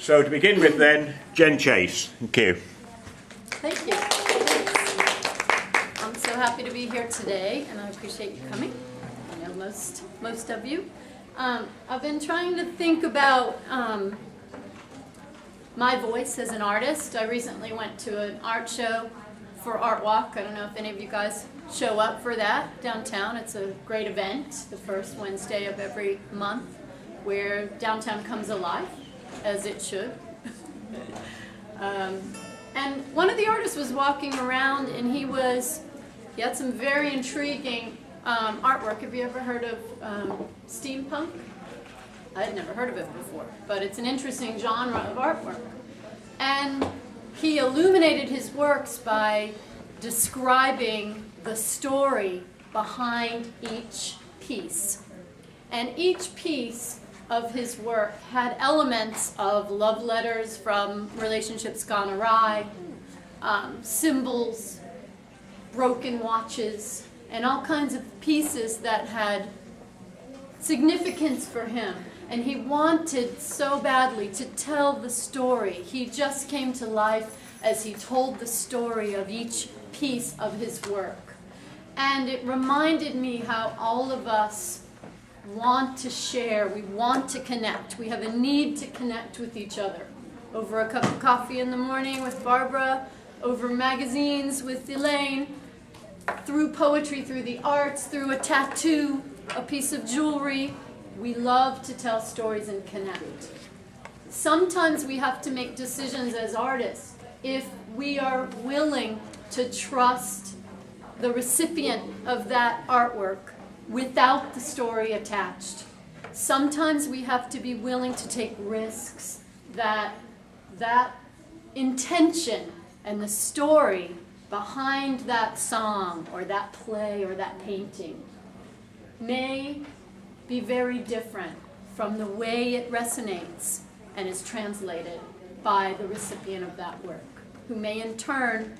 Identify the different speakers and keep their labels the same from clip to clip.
Speaker 1: So to begin with then, Jen Chase. Thank you.
Speaker 2: Thank you. I'm so happy to be here today, and I appreciate you coming. I know most of you. I've been trying to think about my voice as an artist. I recently went to an art show for Art Walk. I don't know if any of you guys show up for that downtown. It's a great event, the first Wednesday of every month, where downtown comes alive, as it should. And one of the artists was walking around, and he had some very intriguing artwork. Have you ever heard of steampunk? I had never heard of it before, but it's an interesting genre of artwork. And he illuminated his works by describing the story behind each piece. And each piece of his work had elements of love letters from relationships gone awry, symbols, broken watches, and all kinds of pieces that had significance for him. And he wanted so badly to tell the story. He just came to life as he told the story of each piece of his work. And it reminded me how all of us want to share, we want to connect. We have a need to connect with each other. Over a cup of coffee in the morning with Barbara, over magazines with Elaine, through poetry, through the arts, through a tattoo, a piece of jewelry. We love to tell stories and connect. Sometimes we have to make decisions as artists if we are willing to trust the recipient of that artwork without the story attached. Sometimes we have to be willing to take risks that intention and the story behind that song or that play or that painting may be very different from the way it resonates and is translated by the recipient of that work, who may in turn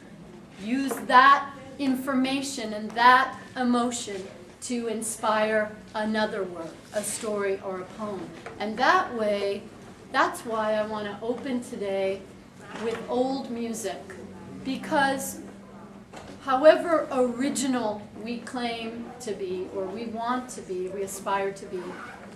Speaker 2: use that information and that emotion to inspire another work, a story or a poem. And that way, that's why I want to open today with old music, because however original we claim to be, or we want to be, we aspire to be,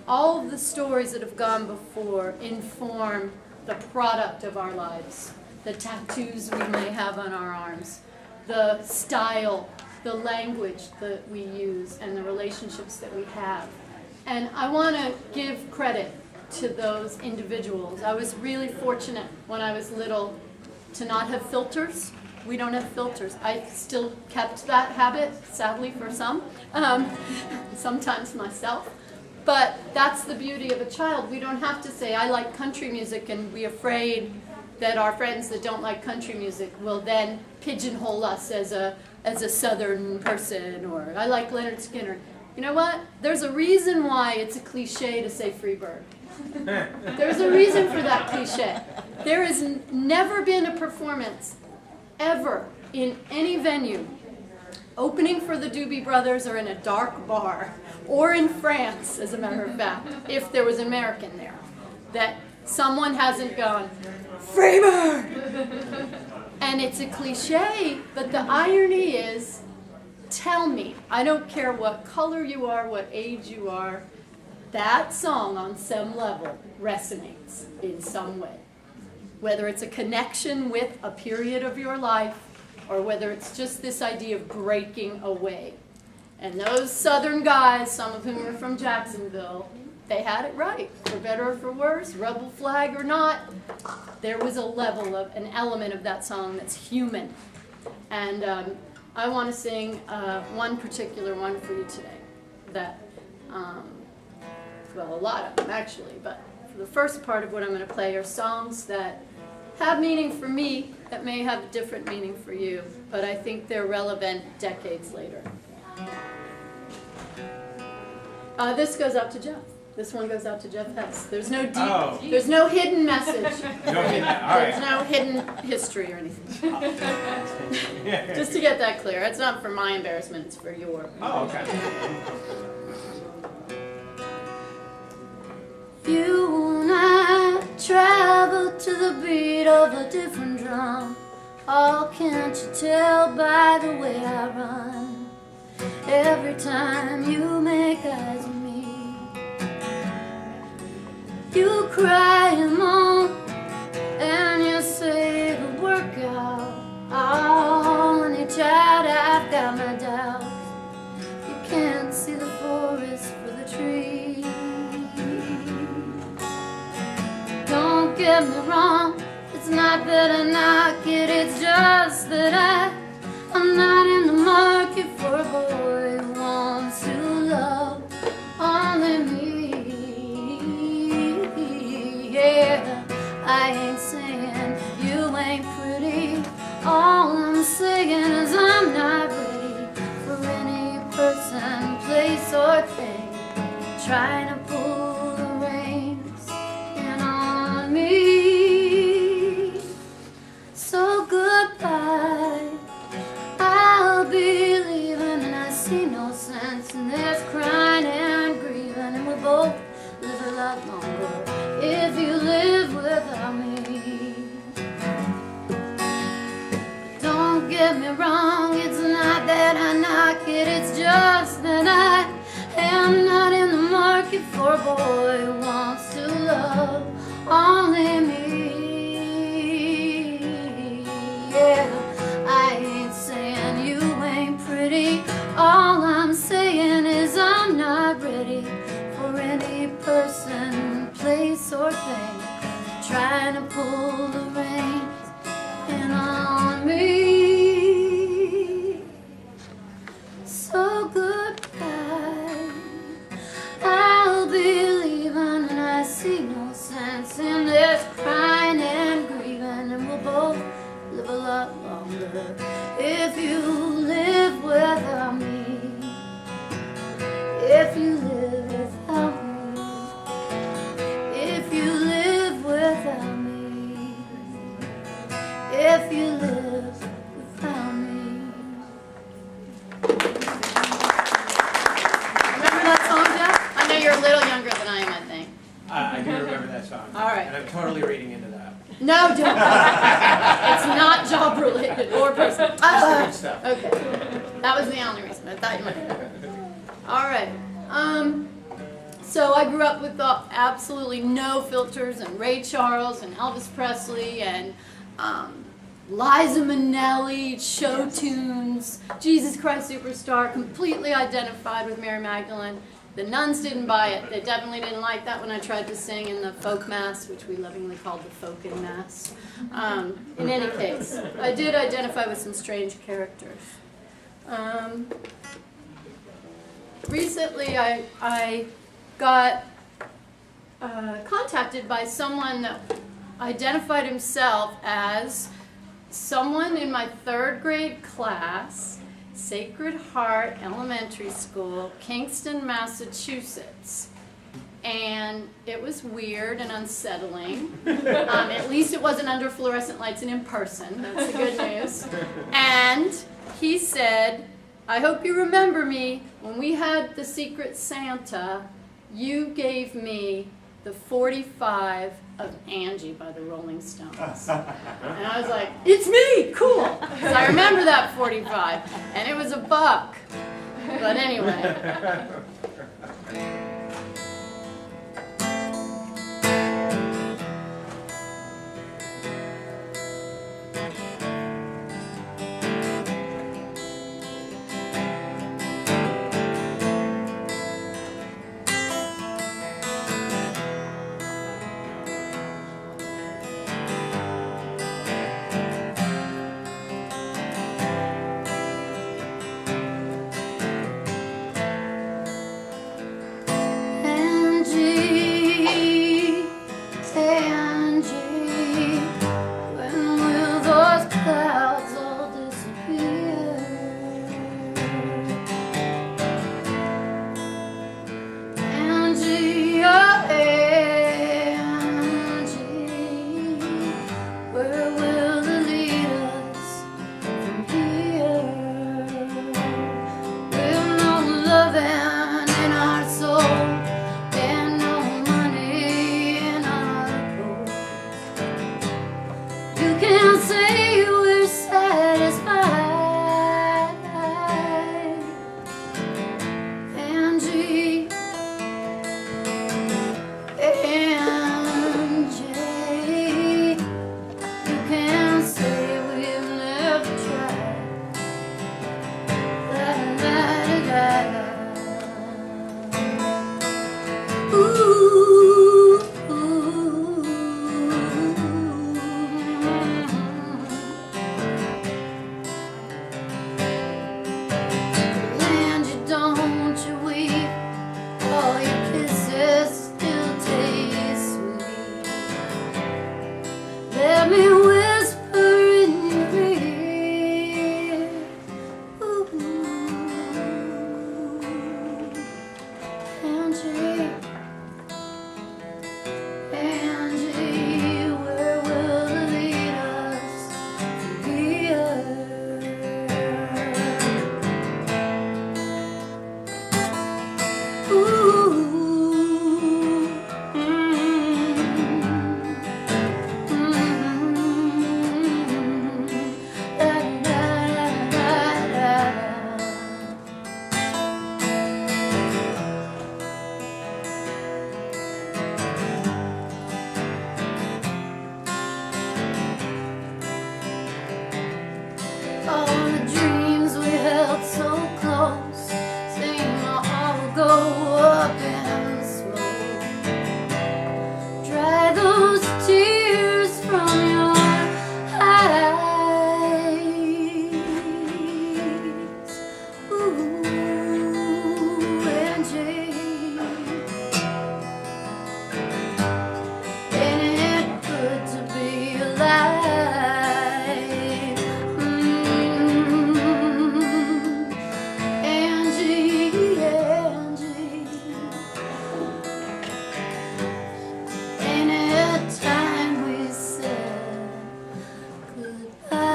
Speaker 2: all of the stories that have gone before inform the product of our lives, the tattoos we may have on our arms, the style, the language that we use, and the relationships that we have. And I want to give credit to those individuals. I was really fortunate when I was little to not have filters. We don't have filters. I still kept that habit, sadly for some, sometimes myself. But that's the beauty of a child. We don't have to say, I like country music, and be afraid that our friends that don't like country music will then pigeonhole us as a Southern person, or I like Leonard Skinner. You know what? There's a reason why it's a cliche to say Freebird. There's a reason for that cliche. There has never been a performance ever in any venue, opening for the Doobie Brothers or in a dark bar, or in France, as a matter of fact, if there was an American there, that someone hasn't gone, Freebird! And it's a cliche, but the irony is, tell me, I don't care what color you are, what age you are, that song on some level resonates in some way. Whether it's a connection with a period of your life, or whether it's just this idea of breaking away. And those Southern guys, some of whom are from Jacksonville, they had it right, for better or for worse, rebel flag or not. There was a level of, an element of that song that's human. And I want to sing one particular one for you today. That, well, a lot of them actually, but for the first part of what I'm going to play are songs that have meaning for me that may have a different meaning for you, but I think they're relevant decades later. This goes out to Jeff. This one goes out to Jeff Hess. There's no there's no hidden message. There's no hidden history or anything. Just to get that clear. It's not for my embarrassment, it's for your.
Speaker 3: Oh, okay.
Speaker 2: You and I traveled the beat of a different drum. Oh, can't you tell by the way I run? Every time you make eyes at me, you cry and moan, and you say the workout. Oh, honey child, I've got my doubts. You can't see the forest for the trees. Don't get me wrong, it's not that I knock it, it's just that I'm not in the market for a boy who wants to love only me. Yeah, I ain't saying you ain't pretty. All I'm saying is I'm not ready for any person, place, or thing trying to pull the reins in on me. So goodbye, I'll be leaving, and I see no sense in this crying and grieving, and we'll both live a lot longer if you live without me. But don't get me wrong, it's not that I knock it, it's just that I am not in the market for a boy who wants to love only me. Yeah, I ain't saying you ain't pretty. All I'm saying is I'm not ready for any person, place, or thing trying to pull the reins in on me. So goodbye, I'll be leaving, and I see no sense in this crying and grieving, and we'll both live a lot longer if you live without me. If you live without me. If you live without me. If you live without me. Remember that song, Jeff? I know you're a little younger than I am, I think.
Speaker 3: I do remember that song.
Speaker 2: All right.
Speaker 3: And I'm totally reading into that.
Speaker 2: No, don't. It's not job related or personal.
Speaker 3: Good stuff.
Speaker 2: Okay. That was the only reason. I thought you might. All right. So I grew up with absolutely no filters, and Ray Charles and Elvis Presley and Liza Minnelli, show tunes, Jesus Christ Superstar, completely identified with Mary Magdalene. The nuns didn't buy it. They definitely didn't like that when I tried to sing in the folk mass, which we lovingly called the folkin mass. In any case, I did identify with some strange characters. Recently, I got contacted by someone that identified himself as someone in my 3rd grade class, Sacred Heart Elementary School, Kingston, Massachusetts. And it was weird and unsettling. At least it wasn't under fluorescent lights and in person. That's the good news. And he said, I hope you remember me. When we had the Secret Santa, you gave me the 45 of Angie by the Rolling Stones. And I was like, it's me, cool. So I remember that 45, and it was $1. But anyway. Ooh, and you don't you weep, all your kisses still taste sweet. Let me whisper in your ear. Ooh, Angie, Angie, where will it lead us from here? Ooh, da, da, da, da, da. All the dreams we held so close seem all go up in smoke. Dry those tears from your eyes. Ooh, Angie, ain't it good to be alive? Angie, Angie, ain't it time we said goodbye?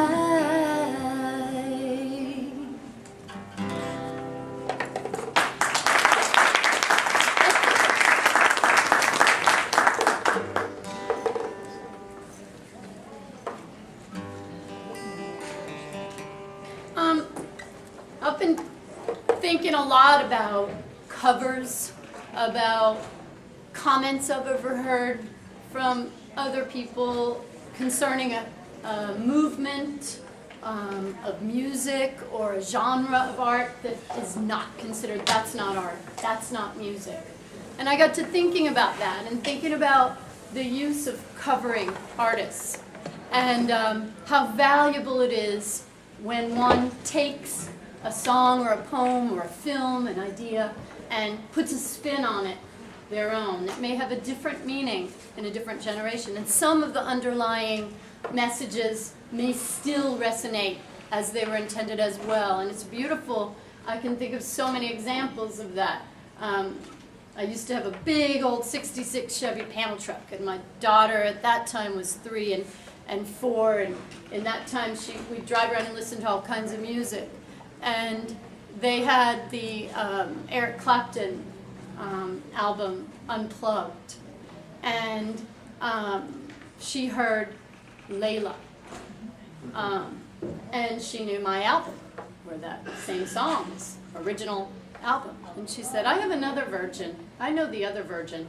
Speaker 2: I've been thinking a lot about covers, about comments I've overheard from other people concerning a movement of music or a genre of art that is not considered, that's not art, that's not music. And I got to thinking about that and thinking about the use of covering artists and how valuable it is when one takes a song or a poem or a film, an idea, and puts a spin on it, their own. It may have a different meaning in a different generation, and some of the underlying messages may still resonate as they were intended as well, and it's beautiful. I can think of so many examples of that. I used to have a big old '66 Chevy panel truck, and my daughter at that time was 3 and 4, and in that time we'd drive around and listen to all kinds of music. And they had the Eric Clapton album Unplugged, and she heard Layla, and she knew my album, were that same songs, original album. And she said, I have another version. I know the other version.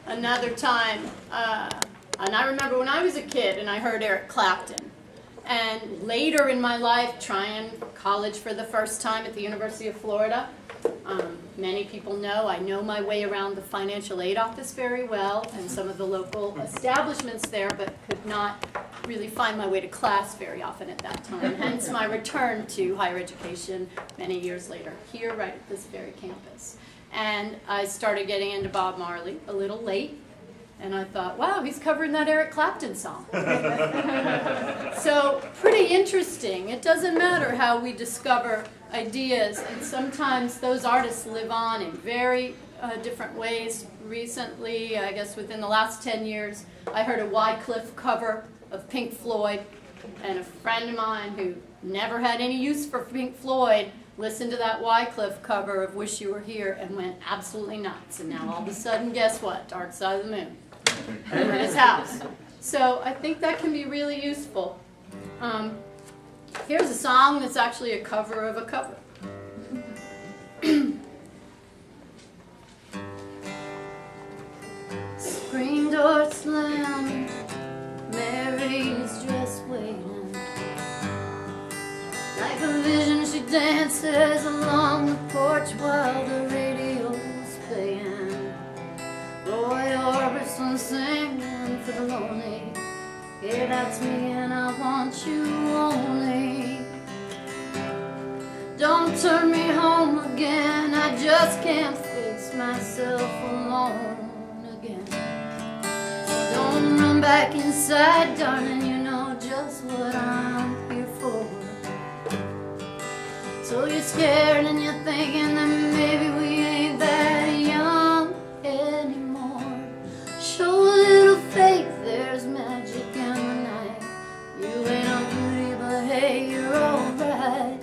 Speaker 2: Another time, and I remember when I was a kid and I heard Eric Clapton. And later in my life, trying college for the first time at the University of Florida, many people know I know my way around the financial aid office very well and some of the local establishments there, but could not really find my way to class very often at that time. Hence my return to higher education many years later, here right at this very campus. And I started getting into Bob Marley a little late. And I thought, wow, he's covering that Eric Clapton song. So pretty interesting. It doesn't matter how we discover ideas, and sometimes those artists live on in very different ways. Recently, I guess within the last 10 years, I heard a Wycliffe cover of Pink Floyd, and a friend of mine who never had any use for Pink Floyd listened to that Wycliffe cover of Wish You Were Here and went absolutely nuts. And now all of a sudden, guess what? Dark Side of the Moon in his house. So I think that can be really useful. Here's a song that's actually a cover of a cover. Screen door slammed, Mary's just waiting. Like a vision she dances along the porch while the radio turn me home again. I just can't face myself alone again. So don't run back inside, darling, you know just what I'm here for. So you're scared and you're thinking that maybe we ain't that young anymore. Show a little faith, there's magic in the night. You ain't no beauty, but hey, you're alright.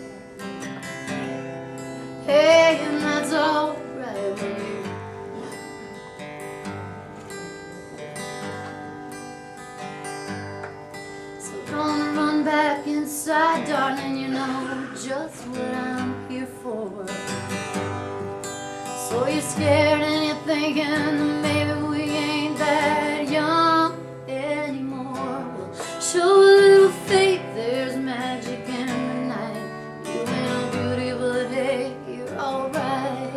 Speaker 2: Hey, and that's alright with you. So don't run back inside, darling, you know just what I'm here for. So you're scared and you're thinking that maybe we ain't that young anymore. Well, show a little faith, there's magic in the night. You ain't no beauty, but hey, you're alright.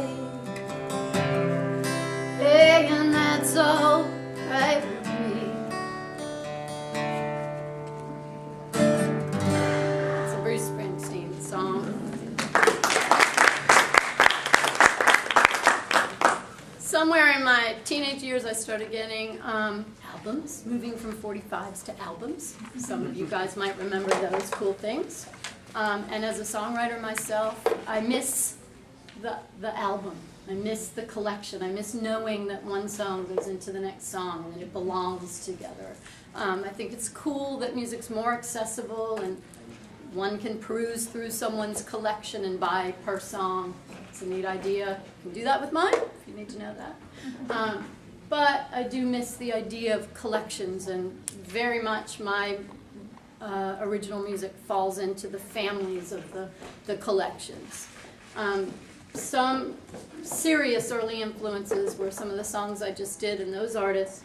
Speaker 2: Hey, and that's alright with me. It's a Bruce Springsteen song. Somewhere in my teenage years, I started getting albums, moving from 45s to albums. Some of you guys might remember those cool things. And as a songwriter myself, I miss the album. I miss the collection. I miss knowing that one song goes into the next song and that it belongs together. I think it's cool that music's more accessible and one can peruse through someone's collection and buy per song. It's a neat idea. You can do that with mine, if you need to know that. But I do miss the idea of collections, and very much my original music falls into the families of the collections. Some serious early influences were some of the songs I just did and those artists,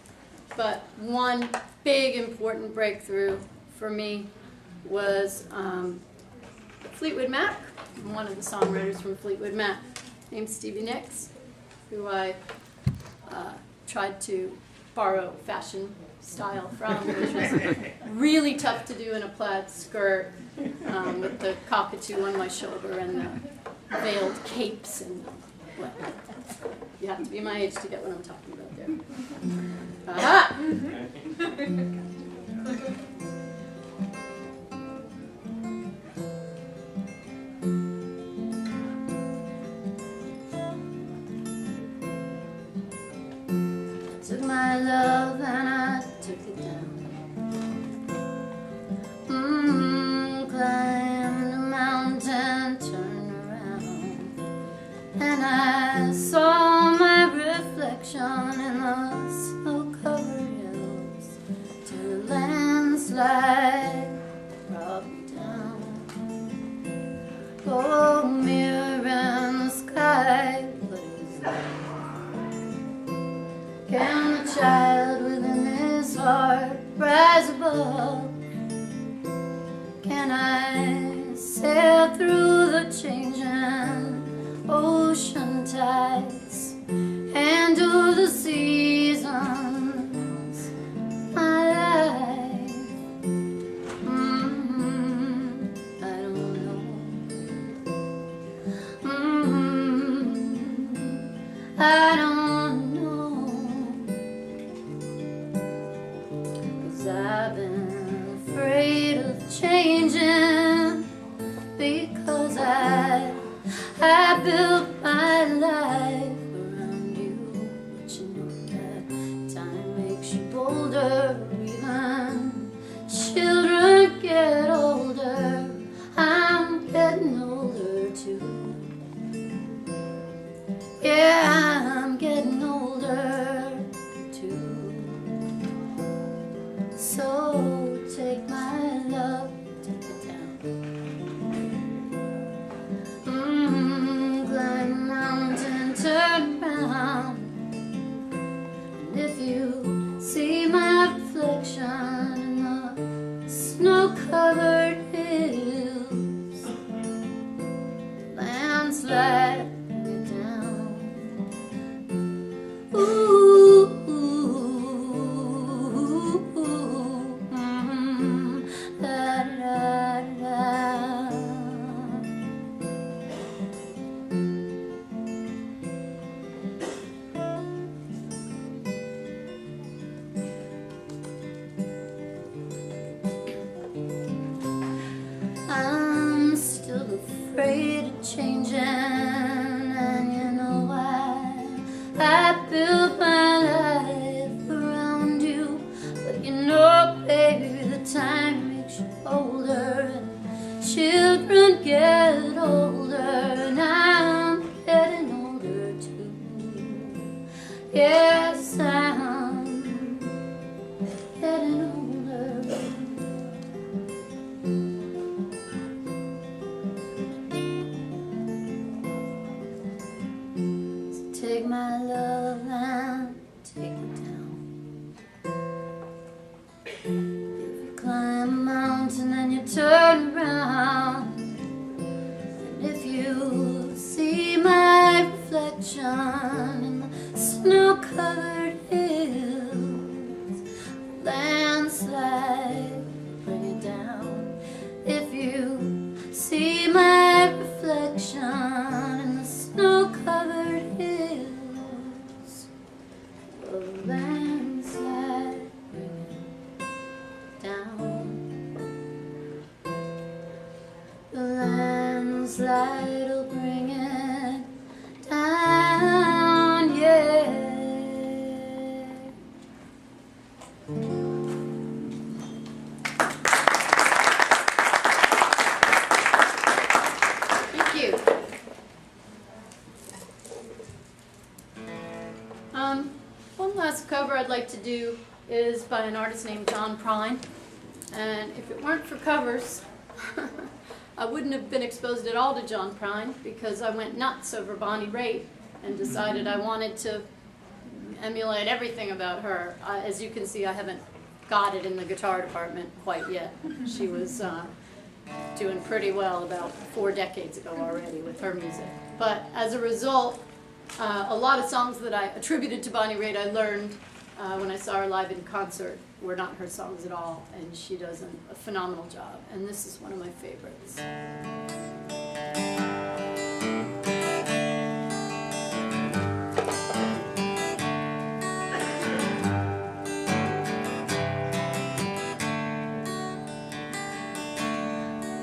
Speaker 2: but one big important breakthrough for me was Fleetwood Mac. I'm one of the songwriters from Fleetwood Mac named Stevie Nicks, who I tried to borrow fashion style from, which was really tough to do in a plaid skirt with the cockatoo on my shoulder and the veiled capes. And well, you have to be my age to get what I'm talking about there. Aha! Took my love and I took it down. Climbed a mountain, turned around, and I saw my reflection in the snow-covered hills till the landslide brought me down. Oh, mirror in the sky, what is that? Can the child within his heart rise above? Can I sail through the changing ocean tides, handle the seasons, my life? I don't know. I don't know. I've been afraid of changing because I built my life around you. But you know that time makes you bolder. Even children get older. I'm getting older too. Yeah, I'm getting older too. So take my love, take it down. Climb built my life around you, but you know, baby, the time makes you older, and children get older, and I'm getting older too. Yes, I'm getting older. Take my love and take it down. If you climb a mountain and you turn around, and if you see my reflection in the snow-covered hills, landslide bring it down. If you see my reflection in the snow-covered hills, the landslide bring it down. The landslide will bring it down, yeah. Thank you. One last cover I'd like to do is by an artist named John Prine. And if it weren't for covers, I wouldn't have been exposed at all to John Prine, because I went nuts over Bonnie Raitt and decided I wanted to emulate everything about her. As you can see, I haven't got it in the guitar department quite yet. She was doing pretty well about 4 decades ago already with her music. But as a result, a lot of songs that I attributed to Bonnie Raitt I learned when I saw her live in concert were not her songs at all, and she does a phenomenal job. And this is one of my favorites.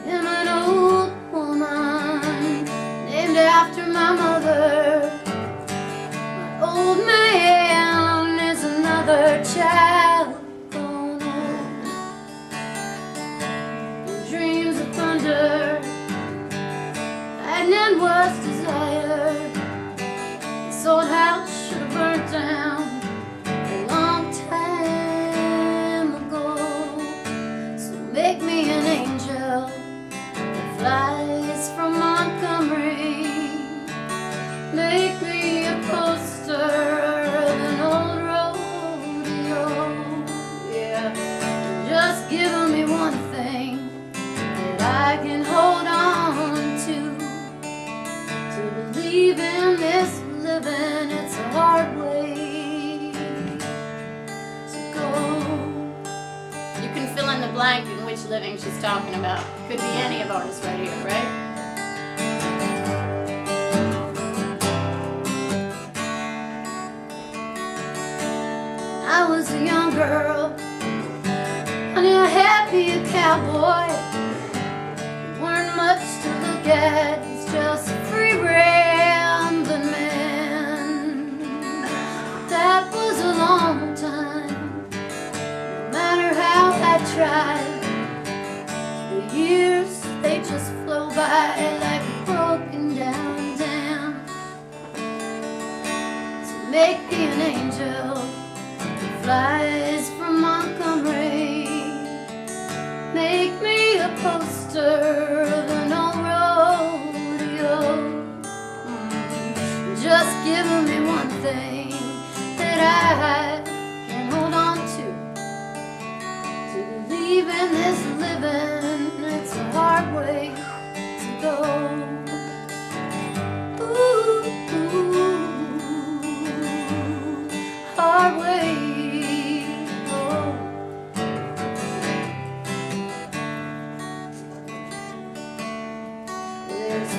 Speaker 2: I'm an old woman named after my mother. My old man is another child grown old. Dreams of thunder, lightning was desired. This old house should have burnt down a long time ago. So make me an angel that flies from Montgomery. Make me a poster of an old rodeo. Yeah, just give me one thing that I can hold on to believe in this living. It's a hard way to go. You can fill in the blank in which living she's talking about. Could be any of ours right here, right? I was a young girl, honey, I had to be a cowboy. You weren't much to look at, it's just a free rambling man. That was a long time, no matter how I tried. The years, they just flow by like a broken down dam. So make me an angel that flies from Montgomery. Make me a poster of an old rodeo. Just give me one thing that I can hold on to believe in this living. It's a hard way to go. Ooh, ooh, hard way.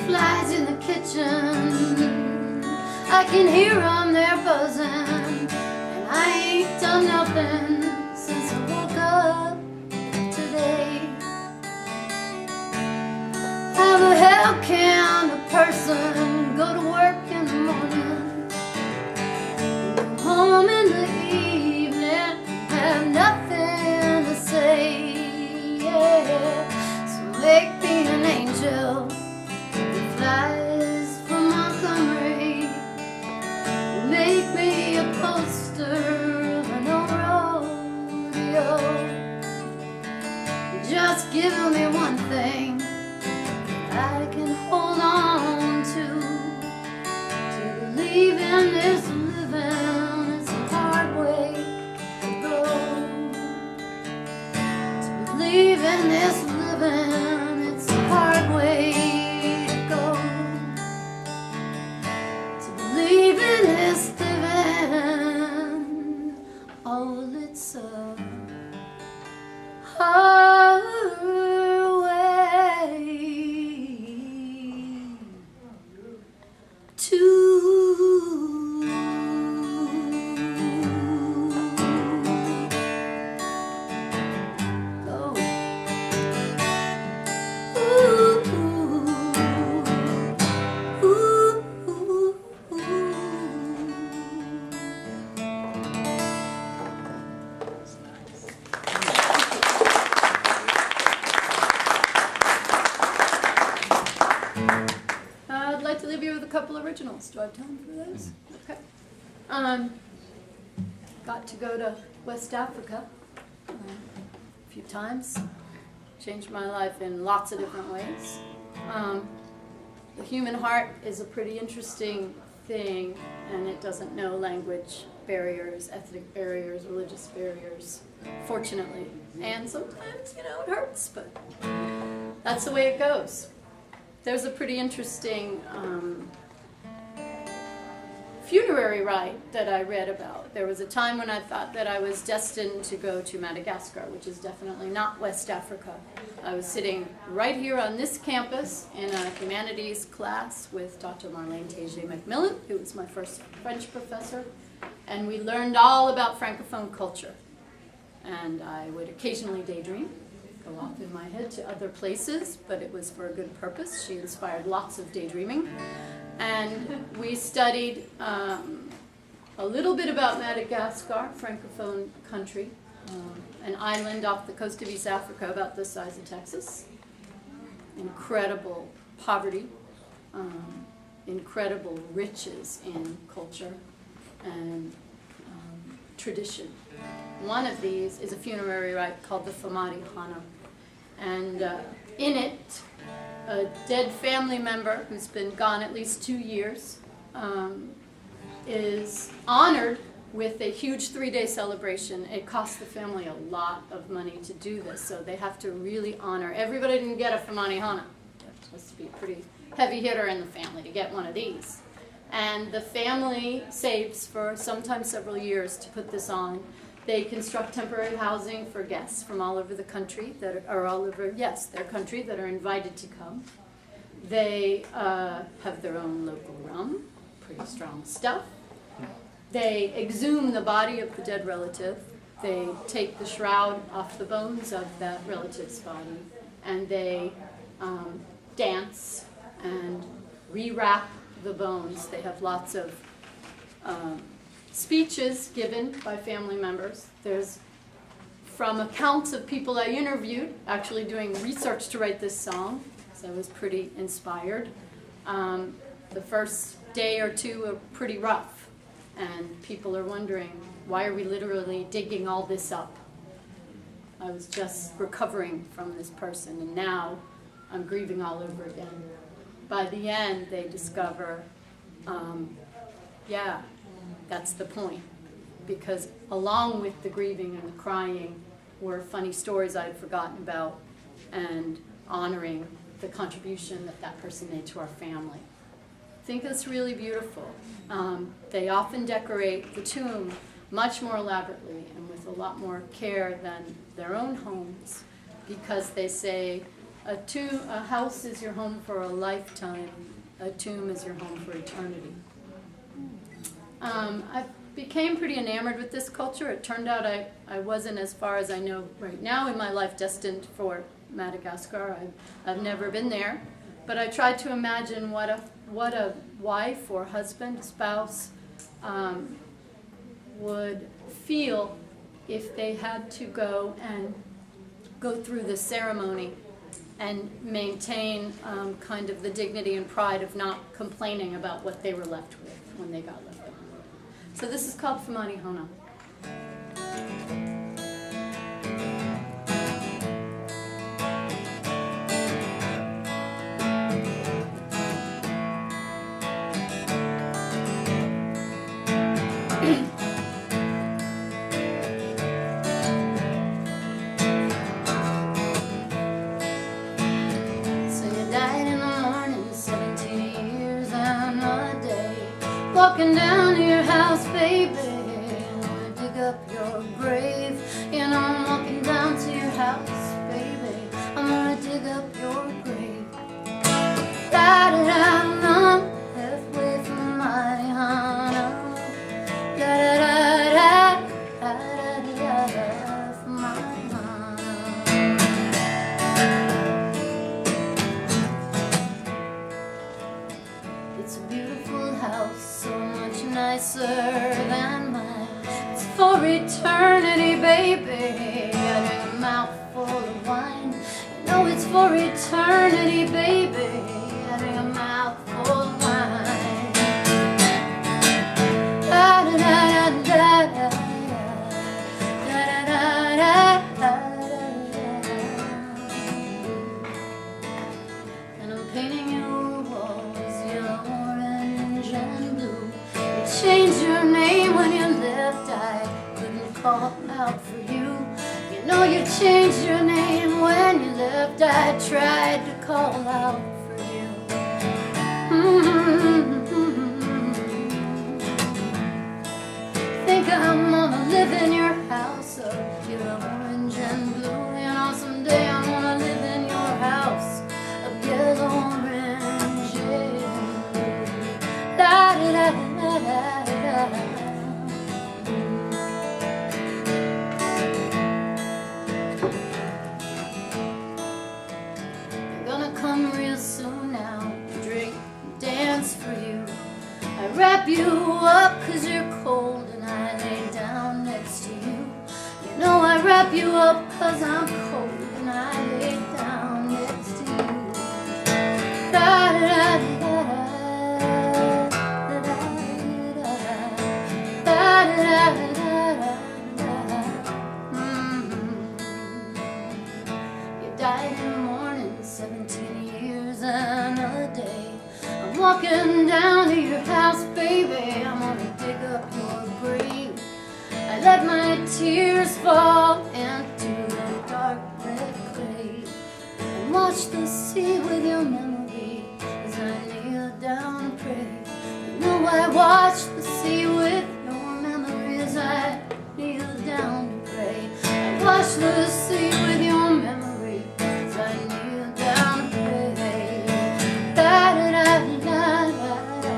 Speaker 2: Flies in the kitchen, I can hear them, they're buzzing, and I ain't done nothing since I woke up today. How the hell can a person go to work in the morning and poster of an old rodeo. Just give me one thing I can hold on to believe in this living. It's a hard way to go. To believe in this living, it's a hard way to go. To believe in this living, oh, it's a hard way to go. Ooh, ooh, ooh, ooh. I'd like to leave you with a couple originals. Do I have time for those? Okay. Got to go to West Africa a few times. Changed my life in lots of different ways. The human heart is a pretty interesting thing, and it doesn't know language barriers, ethnic barriers, religious barriers, fortunately. And sometimes, you know, it hurts, but that's the way it goes. There's a pretty interesting funerary rite that I read about. There was a time when I thought that I was destined to go to Madagascar, which is definitely not West Africa. I was sitting right here on this campus in a humanities class with Dr. Marlene Tégier-McMillan, who was my first French professor, and we learned all about Francophone culture. And I would occasionally daydream, go off in my head to other places, but it was for a good purpose. She inspired lots of daydreaming. And we studied a little bit about Madagascar, Francophone country, an island off the coast of East Africa about the size of Texas. Incredible poverty, incredible riches in culture and tradition. One of these is a funerary rite called the Famari Hana. And in it, a dead family member who's been gone at least 2 years is honored with a huge 3-day celebration. It costs the family a lot of money to do this, so they have to really honor. Everybody didn't get a Famari Hana. You're supposed to be a pretty heavy hitter in the family to get one of these. And the family saves for sometimes several years to put this on. They construct temporary housing for guests from all over the country that are all over, yes, their country that are invited to come. They have their own local rum, pretty strong stuff. They exhume the body of the dead relative. They take the shroud off the bones of that relative's body, and they dance and rewrap the bones. They have lots of speeches given by family members. There's, from accounts of people I interviewed, actually doing research to write this song, so I was pretty inspired. The first day or two are pretty rough, and people are wondering, why are we literally digging all this up? I was just recovering from this person, and now I'm grieving all over again. By the end, they discover, yeah, that's the point. Because along with the grieving and the crying were funny stories I had forgotten about and honoring the contribution that that person made to our family. I think that's really beautiful. They often decorate the tomb much more elaborately and with a lot more care than their own homes, because they say a house is your home for a lifetime, a tomb is your home for eternity. I became pretty enamored with this culture. It turned out I wasn't, as far as I know right now in my life, destined for Madagascar. I've never been there, but I tried to imagine what a wife or husband, spouse, would feel if they had to go through the ceremony and maintain kind of the dignity and pride of not complaining about what they were left with when they got left behind. So this is called Famani Hona.
Speaker 4: Walking down to your house, baby, I'm gonna dig up your grave. You know I'm walking down to your house, baby, I'm gonna dig up your grave. Da-da-da-da, halfway from my Hana. Da-da-da-da, da-da-da-da, from my Hana. It's a beautiful house, so much nicer than mine. It's for eternity, baby. I drink a mouthful of wine. You know it's for eternity, baby. I drink a mouthful of wine. Da da da da da da da da da. And I'm painting your walls yellow, orange, and blue. You changed your name when you left, I couldn't call out for you. You know you changed your name when you left, I tried to call out for you. Think I'm gonna live in your house of yellow, orange, and blue. You know someday I'm gonna live in your house of yellow, orange, and blue. Da da da da da da. I'm gonna come real soon now, drink, dance for you. I wrap you up 'cause you're cold and I lay down next to you. You know I wrap you up 'cause I'm cold and I lay down next to you. Da da da da da da da da da. You died in the morning, 17 years and a day. I'm walking down to your house, baby, I'm gonna dig up your grave. I let my tears fall into the dark red clay and watch the sea with your memory as I kneel down and pray. You know I watch the sea with your memory as I kneel down to pray. I watch the sea with your memory as I kneel down to pray. Da da da da da da,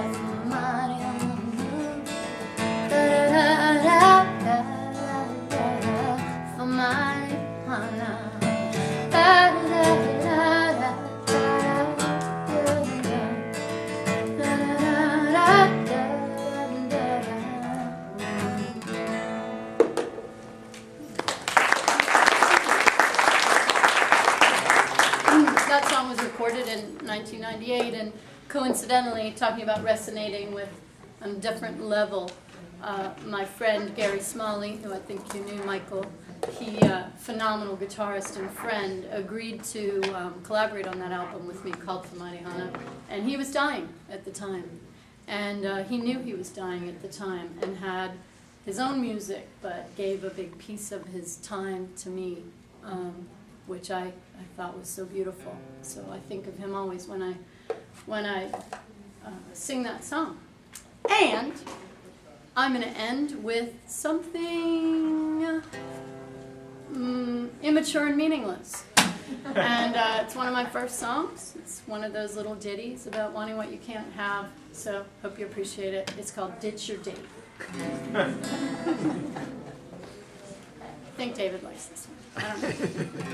Speaker 4: Famani Hona. Da da da da da da da, Famani Hona. Da da da da da da da da da da.
Speaker 2: That song was recorded in 1998, and coincidentally, talking about resonating with on a different level, my friend Gary Smalley, who I think you knew, Michael, he, phenomenal guitarist and friend, agreed to collaborate on that album with me called Famani Hona, and he was dying at the time. And he knew he was dying at the time and had his own music, but gave a big piece of his time to me, which I thought was so beautiful. So I think of him always when I sing that song. And I'm going to end with something immature and meaningless. And it's one of my first songs. It's one of those little ditties about wanting what you can't have. So hope you appreciate it. It's called Ditch Your Date. I think David likes this one. I don't know.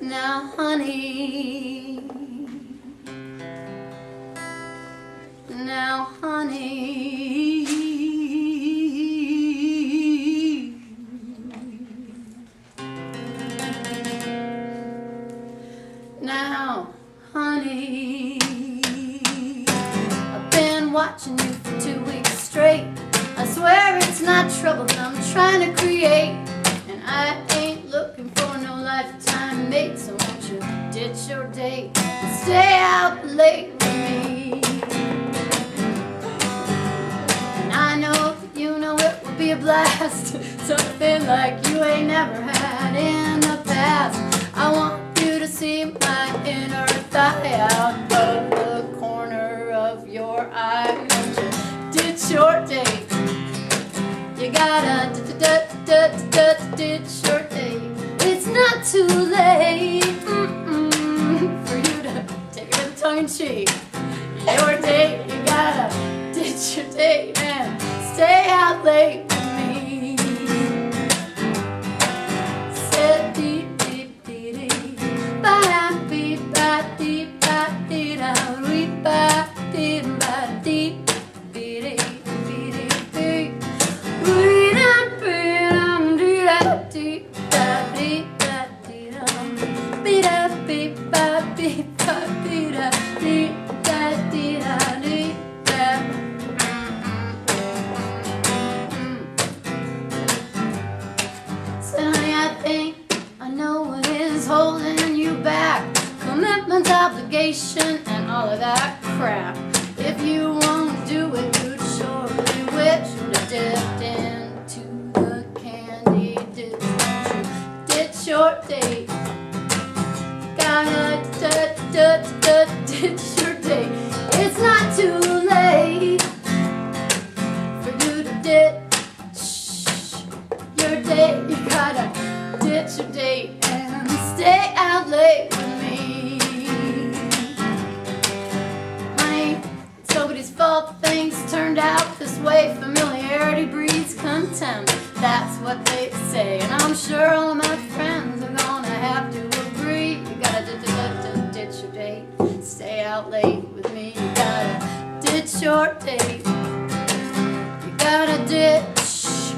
Speaker 4: Now, honey, now, honey, now, honey, I've been watching you for 2 weeks straight. I swear it's not trouble I'm trying to create, and I ain't looking for no lifetime mate. So won't you ditch your date and stay out late with me? And I know that you know it would be a blast, something like you ain't never had in the past. I want you to see my inner thigh out of the corner of your eye. Won't you ditch your date? You gotta ditch your date. It's not too late for you to take it in tongue in cheek. Your date, you gotta ditch your date and stay out late with me. Said deep, deep, dee dee, ba dee ba dee ba dee da, wee ba dee ba dee dee dee dee dee dee. Wee da dee dum dee da dee da dee da dee dum, bee da bee ba bee ba bee da dee da dee da dee da. Said, honey, I think I know what is holding you back. Commitment, obligation, and all of that crap. If you won't do it, you'd surely wish you'd have dipped into the candy ditch. Ditch your date. Gotta ditch your date. It's not too late for you to ditch your date. You gotta ditch your date and stay out late with me. Honey, it's nobody's fault things turned out this way. Familiarity breeds contempt, that's what they say. And I'm sure all of my friends are gonna have to agree. You gotta ditch your date, stay out late with me. You gotta ditch your date. You gotta ditch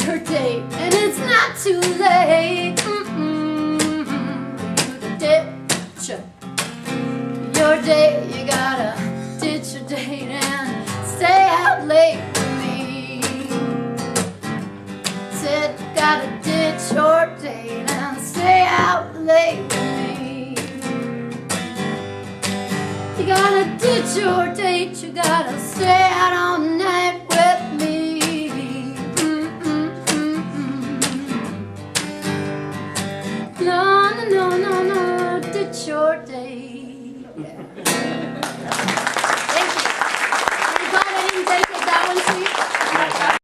Speaker 4: your date, and it's not too late for you to ditch your date. You gotta ditch your date and stay out late with me. Said you gotta ditch your date and stay out late with me. You gotta ditch your date, you gotta stay out all night with me. No, no, no, no, no, ditch your date.